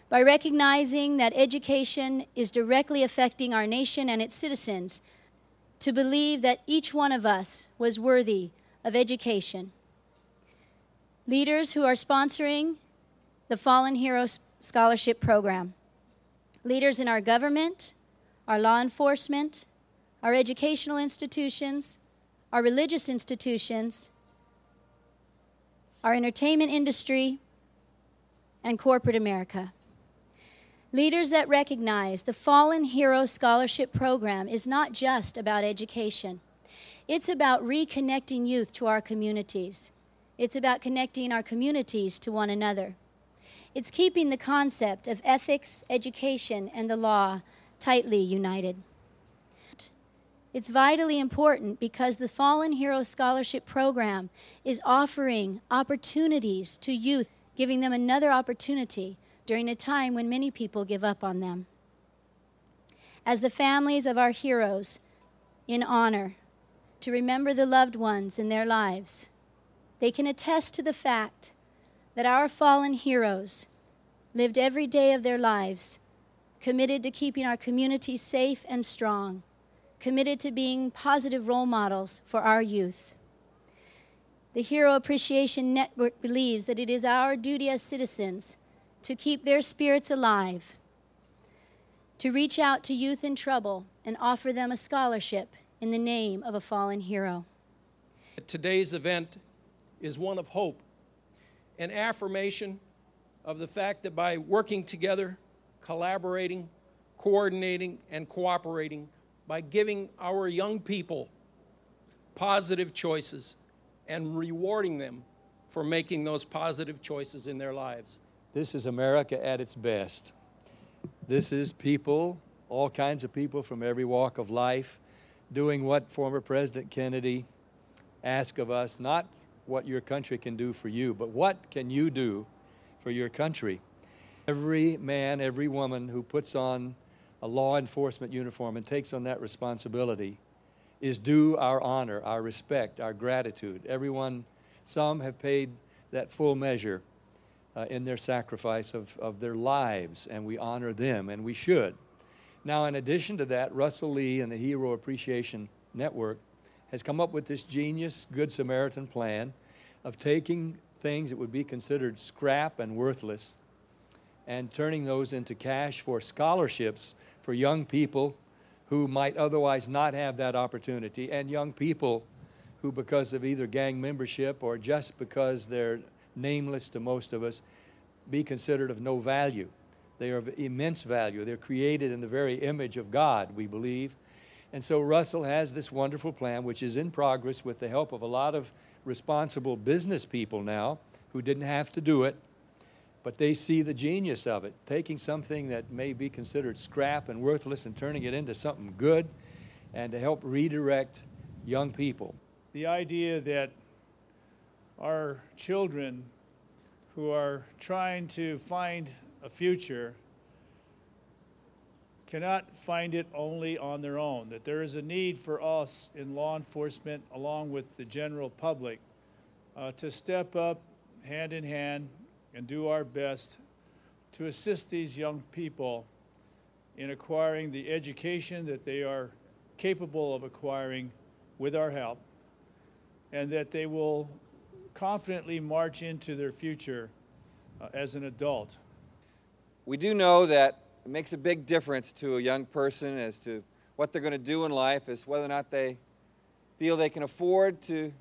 by recognizing that education is directly affecting our nation and its citizens, to believe that each one of us was worthy of education. Leaders who are sponsoring the Fallen Heroes Scholarship Program. Leaders in our government, our law enforcement, our educational institutions, our religious institutions, our entertainment industry, and corporate America. Leaders that recognize the Fallen Heroes Scholarship Program is not just about education. It's about reconnecting youth to our communities. It's about connecting our communities to one another. It's keeping the concept of ethics, education, and the law tightly united. It's vitally important because the Fallen Heroes Scholarship Program is offering opportunities to youth, giving them another opportunity during a time when many people give up on them. As the families of our heroes in honor, to remember the loved ones in their lives, they can attest to the fact that our fallen heroes lived every day of their lives committed to keeping our communities safe and strong, committed to being positive role models for our youth. The Hero Appreciation Network believes that it is our duty as citizens to keep their spirits alive, to reach out to youth in trouble and offer them a scholarship in the name of a fallen hero. Today's event is one of hope, an affirmation of the fact that by working together, collaborating, coordinating, and cooperating, by giving our young people positive choices and rewarding them for making those positive choices in their lives. This is America at its best. This is people, all kinds of people from every walk of life, doing what former President Kennedy asked of us, not what your country can do for you, but what can you do for your country. Every man, every woman who puts on a law enforcement uniform and takes on that responsibility is due our honor, our respect, our gratitude. Everyone, some have paid that full measure in their sacrifice of their lives, and we honor them, and we should. Now, in addition to that, Russell Lee and the Hero Appreciation Network has come up with this genius Good Samaritan plan of taking things that would be considered scrap and worthless and turning those into cash for scholarships for young people who might otherwise not have that opportunity, and young people who, because of either gang membership or just because they're nameless to most of us, be considered of no value. They are of immense value. They're created in the very image of God, we believe. And so Russell has this wonderful plan, which is in progress with the help of a lot of responsible business people now who didn't have to do it, but they see the genius of it, taking something that may be considered scrap and worthless and turning it into something good, and to help redirect young people. The idea that our children who are trying to find a future cannot find it only on their own, that there is a need for us in law enforcement, along with the general public, to step up hand in hand and do our best to assist these young people in acquiring the education that they are capable of acquiring with our help, and that they will confidently march into their future as an adult. We do know that it makes a big difference to a young person as to what they're going to do in life, as whether or not they feel they can afford to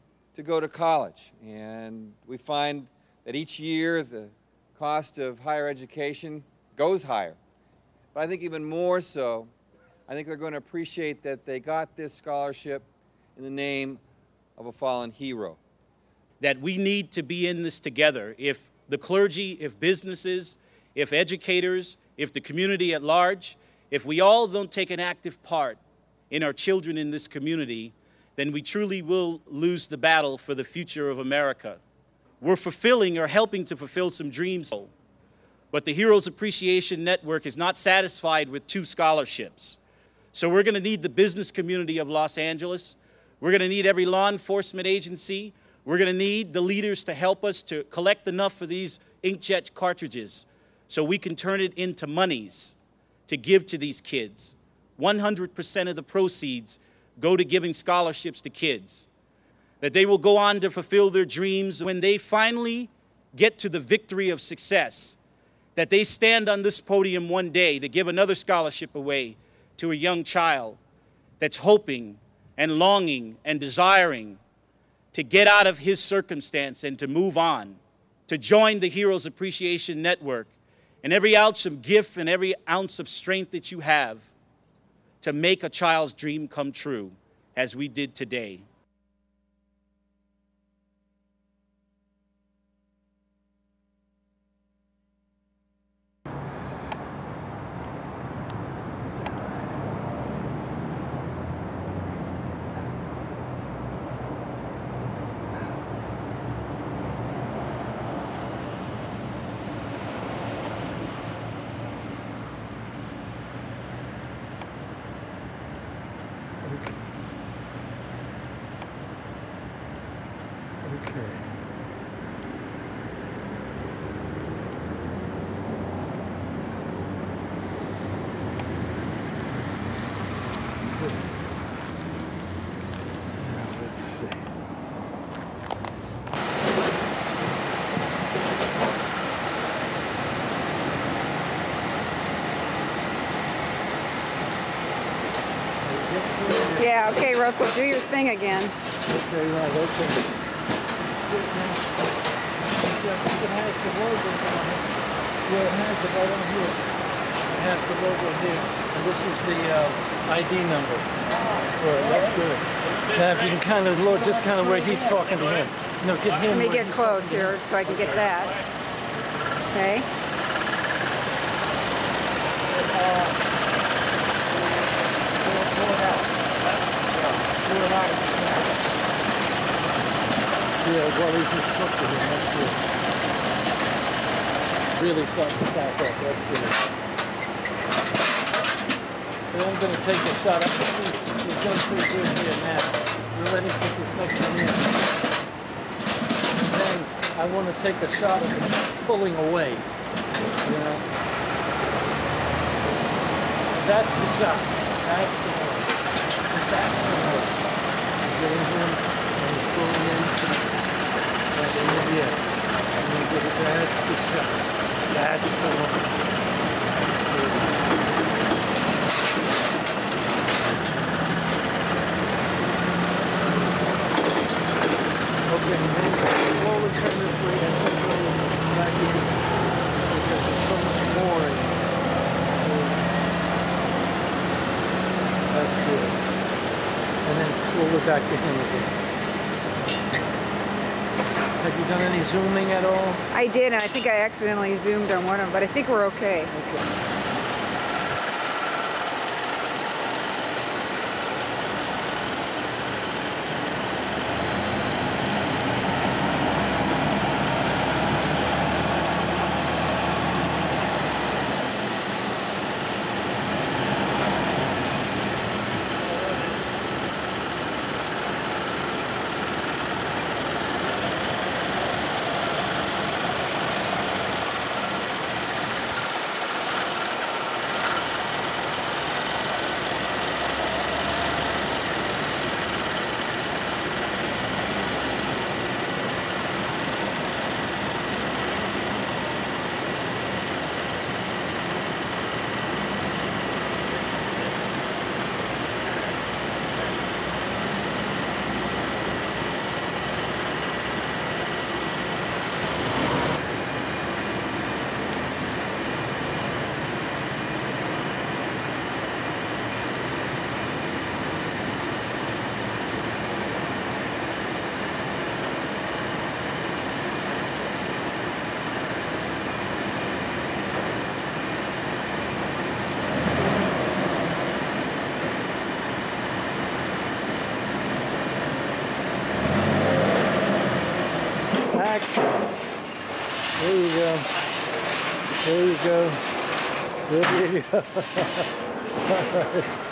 go to college. And we find that each year the cost of higher education goes higher. But I think even more so, I think they're going to appreciate that they got this scholarship in the name of a fallen hero. That we need to be in this together. If the clergy, if businesses, if educators, if the community at large, if we all don't take an active part in our children in this community, then we truly will lose the battle for the future of America. We're fulfilling or helping to fulfill some dreams, but the Heroes Appreciation Network is not satisfied with 2 scholarships. So we're going to need the business community of Los Angeles. We're going to need every law enforcement agency. We're going to need the leaders to help us to collect enough for these inkjet cartridges so we can turn it into monies to give to these kids. 100% of the proceeds go to giving scholarships to kids, that they will go on to fulfill their dreams when they finally get to the victory of success, that they stand on this podium one day to give another scholarship away to a young child that's hoping and longing and desiring to get out of his circumstance and to move on, to join the Heroes Appreciation Network, and every ounce of gift and every ounce of strength that you have to make a child's dream come true, as we did today. Yeah, okay, Russell, do your thing again. Okay, right, okay. It has the logo on it. Yeah, it has it right on here. It has the logo here. And this is the ID number. That's good. Now, if you can kind of look, just kind of where he's talking to him. No, get him. Let me get close here so I can get that. Okay. Yeah, well, he's instructed him. That's good. Really something to stack up. That's good. So I'm going to take a shot. I can see he's done pretty good here now. We'll let him put this next one in. And then I want to take a shot of him pulling away. You know? That's the shot. That's the one. That's the one. Getting him and he's pulling in. Yeah, I'm going to get it. That's the shot. That's the one. Okay, slowly turn this way and slowly back in because there's so much more in it. That's good. And then slowly back to him again. Have you done any zooming at all? I did, and I think I accidentally zoomed on one of them, but I think we're okay. Okay. Action. There you go. There you go. There you go. All right.